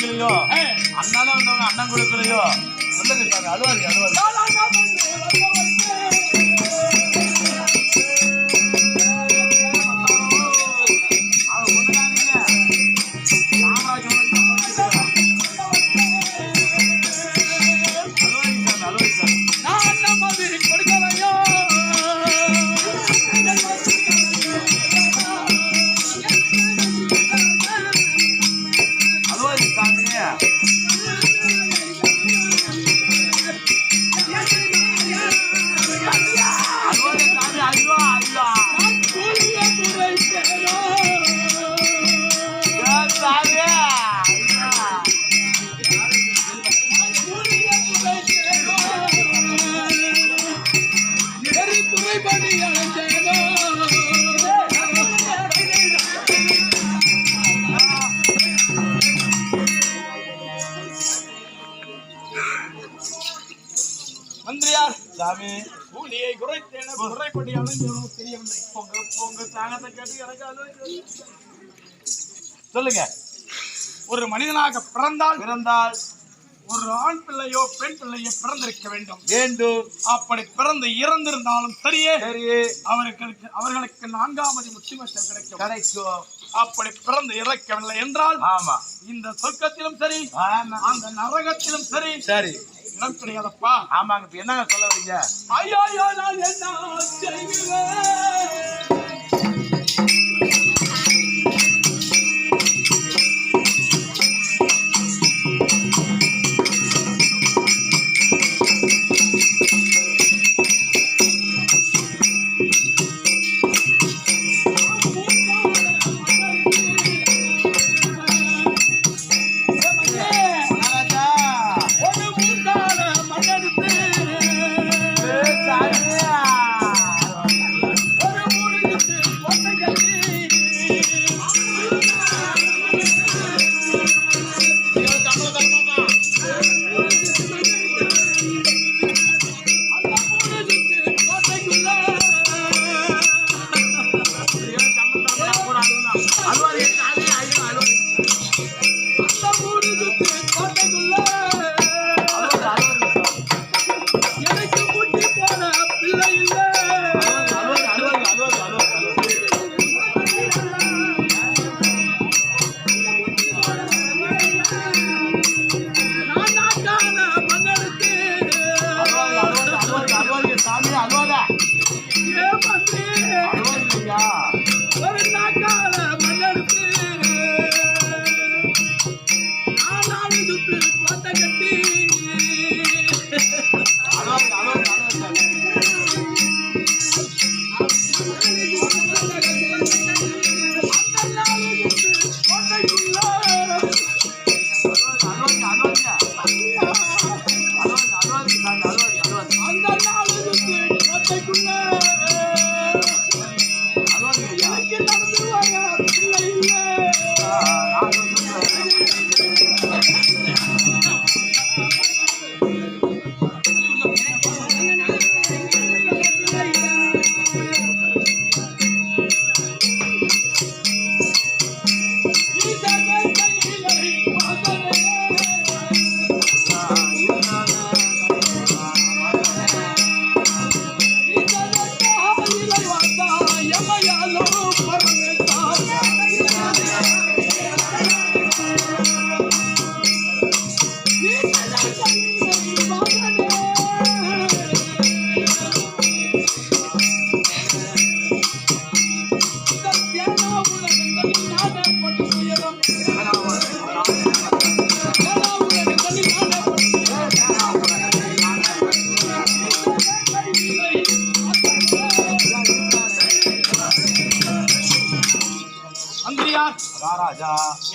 கொடுக்கலையோ அண்ணாதான் வந்தவங்க அண்ணன் கொடுக்கலையோ சொல்லுங்க சாமி. அழுவாங்க அழுவாங்க. மந்திரியார் சாமி கூலியை குறைத்தேன குறைப்படி அலைஞ்சோம் தெரியவில்லை. பொங்க தாகத்தை கேட்டு எனக்கு சொல்லுங்க. ஒரு மனிதனாக பிறந்தால் ஒரு ஆண் பிள்ளையோ பெண் பிள்ளையோ பிறந்திருக்க வேண்டும். அப்படி பிறந்து இறந்திருந்தாலும் சரியே அவர்களுக்கு 4வது முத்திமச்சம் கிடைக்கும். அப்படி பிறந்து இறக்கவில்லை என்றால் இந்த சொர்க்கத்திலும் சரி அந்த நரகத்திலும் சரி இடம் கிடையாதப்பா. ஆமாங்க. இப்ப என்னங்க சொல்ல வரீங்க? ஐயோ நான் என்ன செய்வேன்?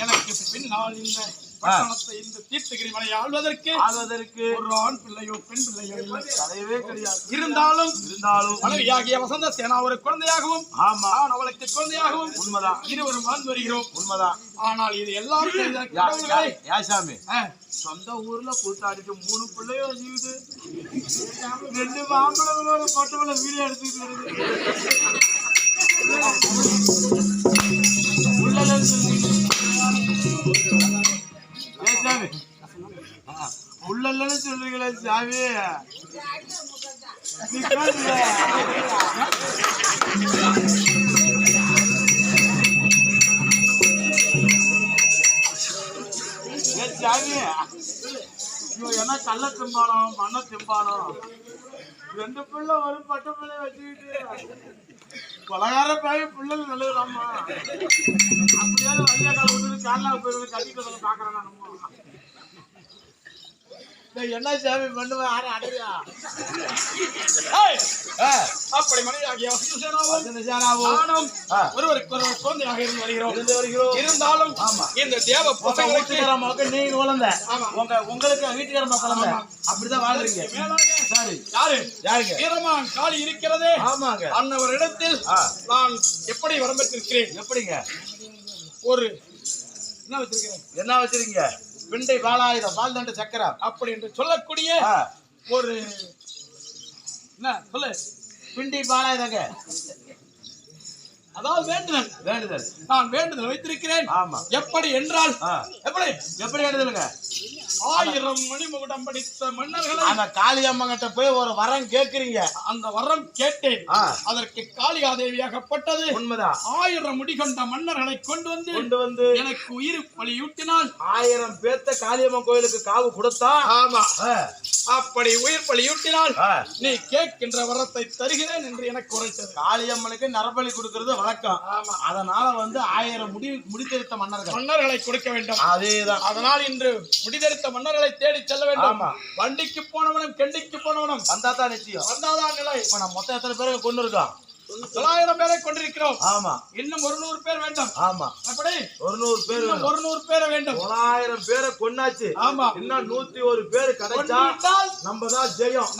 எனக்கு பின்னால் இந்த பட்டணத்தை இந்த தீர்த்தகிரி மலையை ஆள்வதற்கு ஒரு ஆண் பிள்ளையோ பெண் பிள்ளையோ தலையவே கிடையாது. இருந்தாலும் மனைவியாகிய வசந்த சேனா ஒரு குழந்தையாகவும் நான் அவளுக்கு குழந்தையாகவும் உண்மைதான் இருவரும் வாழ்ந்து வருகிறோம். உண்மைதான். ஆனால் இது எல்லாம் யாசாமி சொந்த ஊர்ல கூத்தாடிட்டு 3 பிள்ளையோ வச்சுக்கிட்டு 2 மாம்பழங்களோட பொட்டவளை வீடியோ எடுத்துக்கிட்டு வருது. சாமி உள்ளன்னு சொல்றீங்களா சாமி நீ பேசுற. சாமி இவன் என்ன கள்ள திம்பானம் மண்ண திம்பானம் ரெண்டு பிள்ளை ஒரு பட்ட பிள்ளை வச்சுக்கிட்டு கொலகார பாய் பிள்ளைகள் நல்லதுதாம்மா அப்படியாவது வழியா கால விட்டு கேரளா போய் கட்டிட்டு பாக்குறேன் நம்ம என்ன சாமி பண்ணுவேன் யாரும் அடையா அப்படி மனிதனாகிய நானும் ஒருவருக்கு ஒருவர் குழந்தையாக இருந்து வருகிறோம். இருந்தாலும் இந்த தேவ வீட்டுக்காரமாக நீங்க குழந்தை உங்களுக்கு வீட்டுக்காரமா குழந்தை அப்படிதான் வாழ்றீங்க. சரி யாருங்க வீரமான் காளி இருக்கிறதே. ஆமாங்க. அன்னவரிடத்தில் நான் எப்படி வரம்பெற்றிருக்கிறேன். எப்படிங்க ஒரு என்ன வச்சிருக்கீங்க பிண்டை பாலாயுதம் பால் தண்டு சக்கரம் அப்படி என்று சொல்லக்கூடிய ஒரு என்ன சொல்லு பிண்டி பாலாயுதங்க அதாவது வேண்டுதல் நான் வேண்டுதல் வைத்திருக்கிறேன். ஆமா எப்படி என்றால் எப்படி வேண்டுதலுங்க 1000 மணிமுகுடம் படித்த மன்னர்களை அந்த காளியம்மா கிட்ட போய் ஒரு வரம் கேக்குறீங்க. அந்த வரம் கேட்டேன். அதற்கு காளிகாதேவியாகப்பட்டது உண்மைதான். 1000 முடிகொண்ட மன்னர்களை கொண்டு வந்து எனக்கு உயிர் பலியூட்டினால் 1000 பேர்த்த காளியம்மன் கோயிலுக்கு காவு கொடுத்தா ஆமா அப்படி உயிர் பலியூட்டினால் நீ கேட்கின்ற வரத்தை தருகிறேன் என்று எனக்கு உரைத்தது. காளியம்மனுக்கு நரபலி கொடுக்கிறது வழக்கம். அதனால 1000 முடித்தெடுத்த மன்னர்களை கொடுக்க வேண்டும். அதேதான். அதனால் இன்று முடிதெடுத்த மன்னர்களை தேடி செல்ல வேண்டும். வண்டிக்கு போனவனும் கெண்டிக்கு போனவனும் வந்தாதான் நிச்சயம். வந்தாதான் நிலை. இப்ப நம்ம மொத்தம் எத்தனை பேரை கொண்டு இருக்கோம்? 900 பேரை கொண்டிருக்கிறோம். ஆமா இன்னும் 100 பேர் வேண்டும். ஆமா அப்படி 100 பேர் 100 பேரை வேண்டும். 900 பேரை கொண்டாச்சு. ஆமா இன்னும் 101 பேர் கிடைச்சா நம்ம தான் ஜெயம்.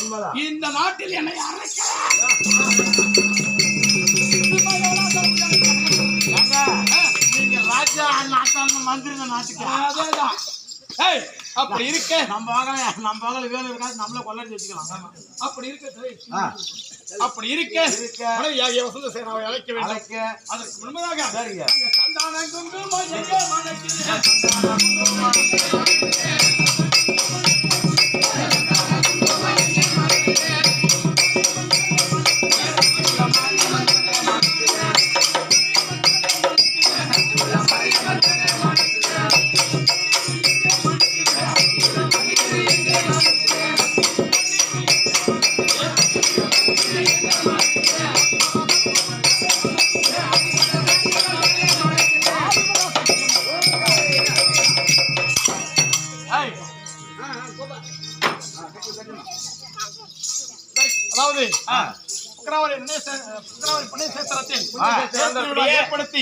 உண்மைதான். இந்த நாட்டில் என்னை நீங்க ராஜா நாட்டாள மந்திரி நாட்டுக்கு அதேதான். அப்படி இருக்க நம்ம வாங்கல வேலை இருக்காது நம்மள கொள்ளடி வச்சுக்கலாம். அப்படி இருக்க மனைவியாகிய வசந்த சேனாவை அழைக்க வேண்டும். அதற்கு முன்பதாக சரிங்க சந்தான குங்குமம் எங்கே மணக்குது? அதாவது புக்கராவரி புண்ணிய சேத்திரத்தில் ஏற்படுத்தி